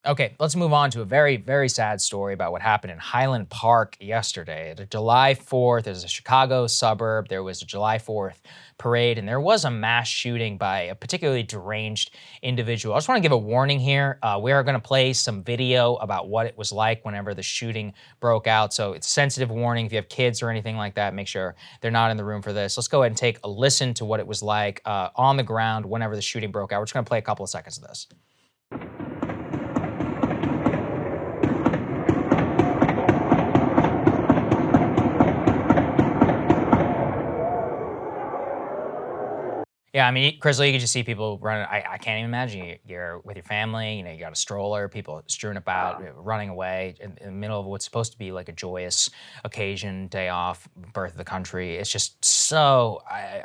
Okay, let's move on to a very, very sad story about what happened in Highland Park yesterday. The July 4th, there's a Chicago suburb, there was a July 4th parade, and there was a mass shooting by a particularly deranged individual. I just want to give a warning here. We are going to play some video about what it was like whenever the shooting broke out. So it's a sensitive warning. If you have kids or anything like that, make sure they're not in the room for this. Let's go ahead and take a listen to what it was like on the ground whenever the shooting broke out. We're just going to play a couple of seconds of this. Yeah, I mean, Krystal, you can just see people running. I can't even imagine you're with your family. You got a stroller, people strewn about, running away in the middle of what's supposed to be like a joyous occasion, day off, birth of the country. It's just so,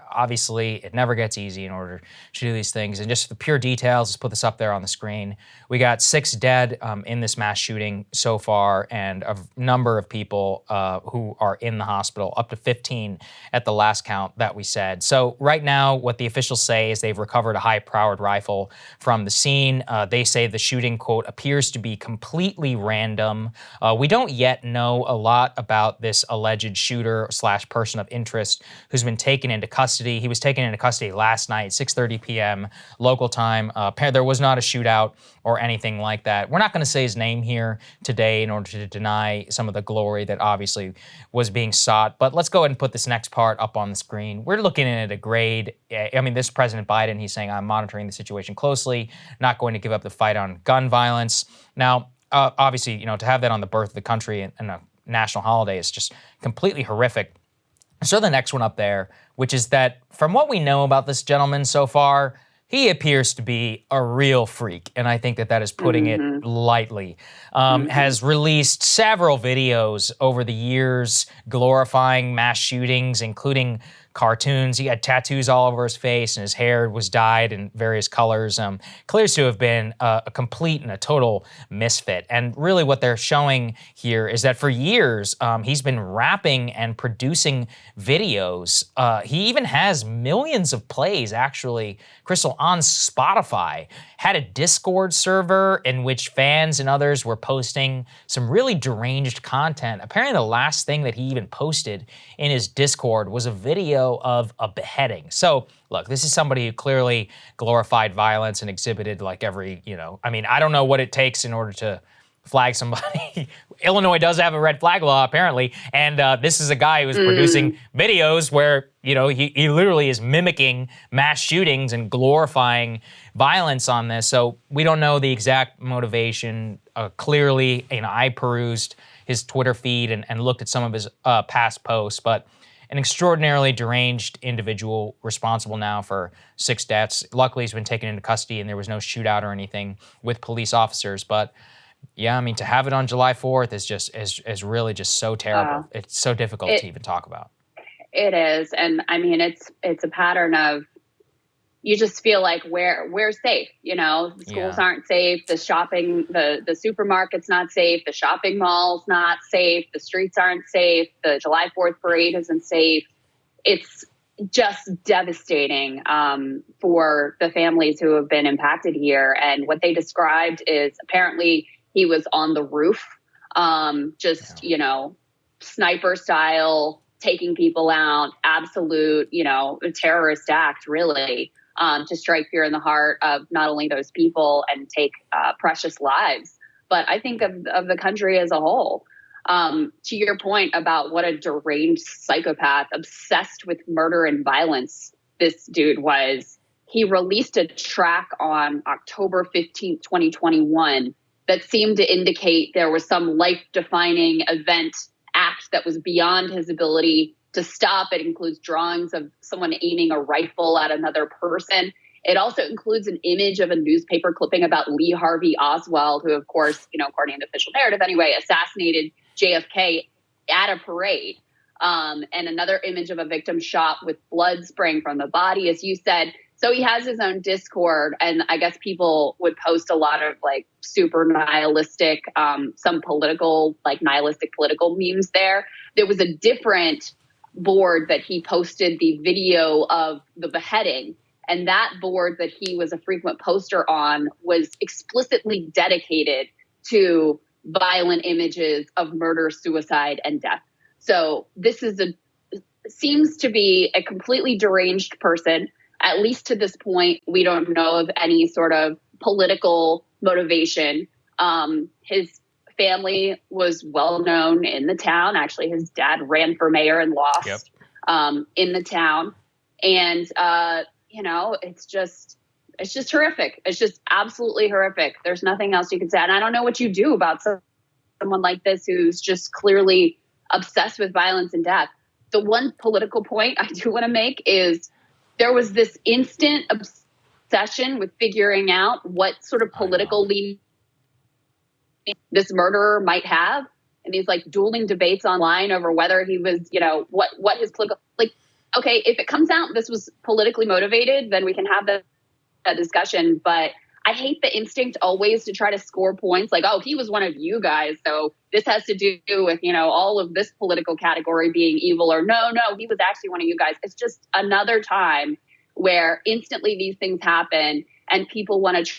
obviously, it never gets easy in order to do these things. And just the pure details, let's put this up there on the screen. We got 6 dead in this mass shooting so far, and a number of people who are in the hospital, up to 15 at the last count that we said. So right now, what the officials say is they've recovered a high-powered rifle from the scene. They say the shooting, quote, appears to be completely random. We don't yet know a lot about this alleged shooter / person of interest who's been taken into custody. He was taken into custody last night, 6:30 p.m. local time. There was not a shootout or anything like that. We're not going to say his name here today in order to deny some of the glory that obviously was being sought. But let's go ahead and put this next part up on the screen. We're looking at a grade. I mean, this is President Biden. He's saying, I'm monitoring the situation closely, not going to give up the fight on gun violence. Now, obviously, to have that on the birth of the country and a national holiday is just completely horrific. So the next one up there, which is that from what we know about this gentleman so far, he appears to be a real freak, and I think that is putting it lightly. Has released several videos over the years glorifying mass shootings, including cartoons. He had tattoos all over his face, and his hair was dyed in various colors. Clears to have been a complete and a total misfit. And really what they're showing here is that for years, he's been rapping and producing videos. He even has millions of plays, actually, Krystal, on Spotify. Had a Discord server in which fans and others were posting some really deranged content. Apparently the last thing that he even posted in his Discord was a video of a beheading. So look, this is somebody who clearly glorified violence and exhibited like every, I mean, I don't know what it takes in order to flag somebody. Illinois does have a red flag law, apparently, and this is a guy who's producing videos where, he literally is mimicking mass shootings and glorifying violence on this. So we don't know the exact motivation. Clearly, I perused his Twitter feed and looked at some of his past posts, but an extraordinarily deranged individual responsible now for 6 deaths. Luckily, he's been taken into custody and there was no shootout or anything with police officers. But yeah, I mean, to have it on July 4th is really just so terrible. It's so difficult to even talk about. It is. And I mean, it's a pattern of, you just feel like we're safe. The schools aren't safe. The shopping, the supermarket's not safe. The shopping mall's not safe. The streets aren't safe. The July 4th parade isn't safe. It's just devastating for the families who have been impacted here. And what they described is apparently he was on the roof, sniper style, taking people out, absolute, terrorist act, really. To strike fear in the heart of not only those people and take precious lives, but I think of the country as a whole. To your point about what a deranged psychopath obsessed with murder and violence this dude was, he released a track on October 15th, 2021 that seemed to indicate there was some life-defining event, act that was beyond his ability to stop. It includes drawings of someone aiming a rifle at another person. It also includes an image of a newspaper clipping about Lee Harvey Oswald, who, of course, according to the official narrative anyway, assassinated JFK at a parade. And another image of a victim shot with blood spraying from the body, as you said. So he has his own Discord, and I guess people would post a lot of super nihilistic, some political, nihilistic political memes there. There was a different board that he posted the video of the beheading, And that board that he was a frequent poster on was explicitly dedicated to violent images of murder, suicide, and death. So this seems to be a completely deranged person. At least to this point, we don't know of any sort of political motivation. His family was well known in the town. Actually, his dad ran for mayor and lost in the town. And, it's just horrific. It's just absolutely horrific. There's nothing else you can say. And I don't know what you do about someone like this who's just clearly obsessed with violence and death. The one political point I do want to make is there was this instant obsession with figuring out what sort of political lean this murderer might have. And these like dueling debates online over whether he was, what his political, okay, if it comes out this was politically motivated, then we can have that discussion. But I hate the instinct always to try to score points like, oh, he was one of you guys, so this has to do with, all of this political category being evil, or no, he was actually one of you guys. It's just another time where instantly these things happen and people want to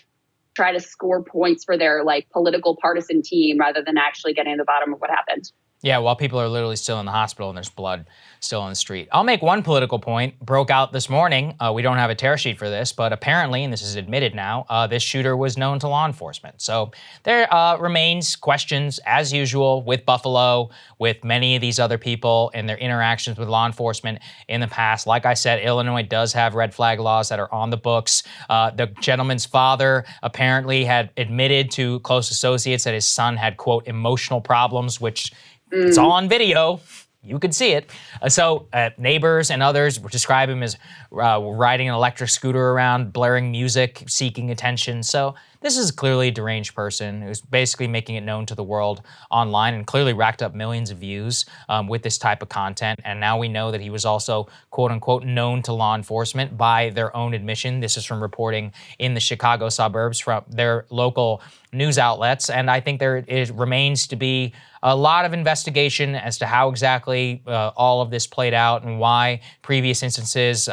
try to score points for their like political partisan team rather than actually getting to the bottom of what happened. Yeah, while people are literally still in the hospital and there's blood still on the street. I'll make one political point. Broke out this morning. We don't have a tear sheet for this, but apparently, and this is admitted now, this shooter was known to law enforcement. So there remains questions, as usual, with Buffalo, with many of these other people and their interactions with law enforcement in the past. Like I said, Illinois does have red flag laws that are on the books. The gentleman's father apparently had admitted to close associates that his son had, quote, emotional problems, which it's all on video. You could see it. So neighbors and others describe him as riding an electric scooter around, blaring music, seeking attention. So this is clearly a deranged person who's basically making it known to the world online and clearly racked up millions of views with this type of content. And now we know that he was also, quote unquote, known to law enforcement by their own admission. This is from reporting in the Chicago suburbs from their local news outlets. And I think it remains to be a lot of investigation as to how exactly all of this played out and why previous instances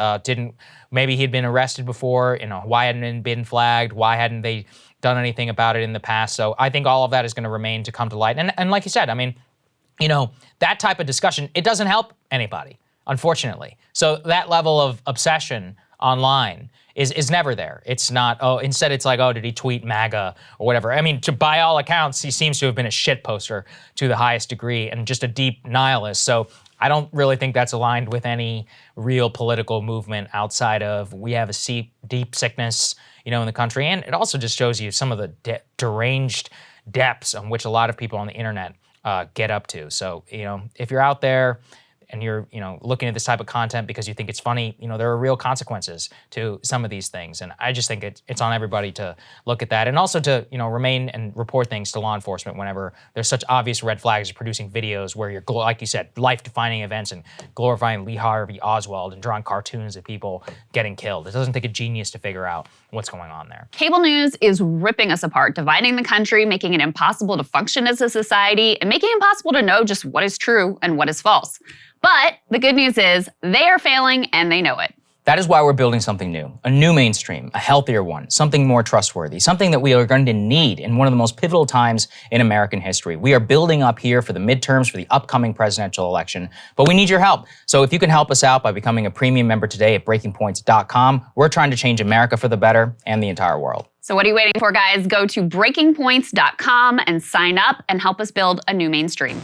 maybe he'd been arrested before, why hadn't it been flagged, why hadn't they done anything about it in the past. So I think all of that is going to remain to come to light. And like you said, I mean, that type of discussion, it doesn't help anybody, unfortunately. So that level of obsession online is never there. It's not, instead it's like, did he tweet MAGA or whatever? I mean, by all accounts, he seems to have been a shit poster to the highest degree and just a deep nihilist. So I don't really think that's aligned with any real political movement outside of we have a deep sickness, in the country. And it also just shows you some of the deranged depths on which a lot of people on the internet get up to. So, if you're out there and you're, looking at this type of content because you think it's funny, there are real consequences to some of these things. And I just think it's on everybody to look at that and also to, remain and report things to law enforcement whenever there's such obvious red flags of producing videos where you're, like you said, life-defining events and glorifying Lee Harvey Oswald and drawing cartoons of people getting killed. It doesn't take a genius to figure out what's going on there. Cable news is ripping us apart, dividing the country, making it impossible to function as a society, and making it impossible to know just what is true and what is false. But the good news is they are failing and they know it. That is why we're building something new, a new mainstream, a healthier one, something more trustworthy, something that we are going to need in one of the most pivotal times in American history. We are building up here for the midterms, for the upcoming presidential election, but we need your help. So if you can help us out by becoming a premium member today at breakingpoints.com, we're trying to change America for the better and the entire world. So what are you waiting for, guys? Go to breakingpoints.com and sign up and help us build a new mainstream.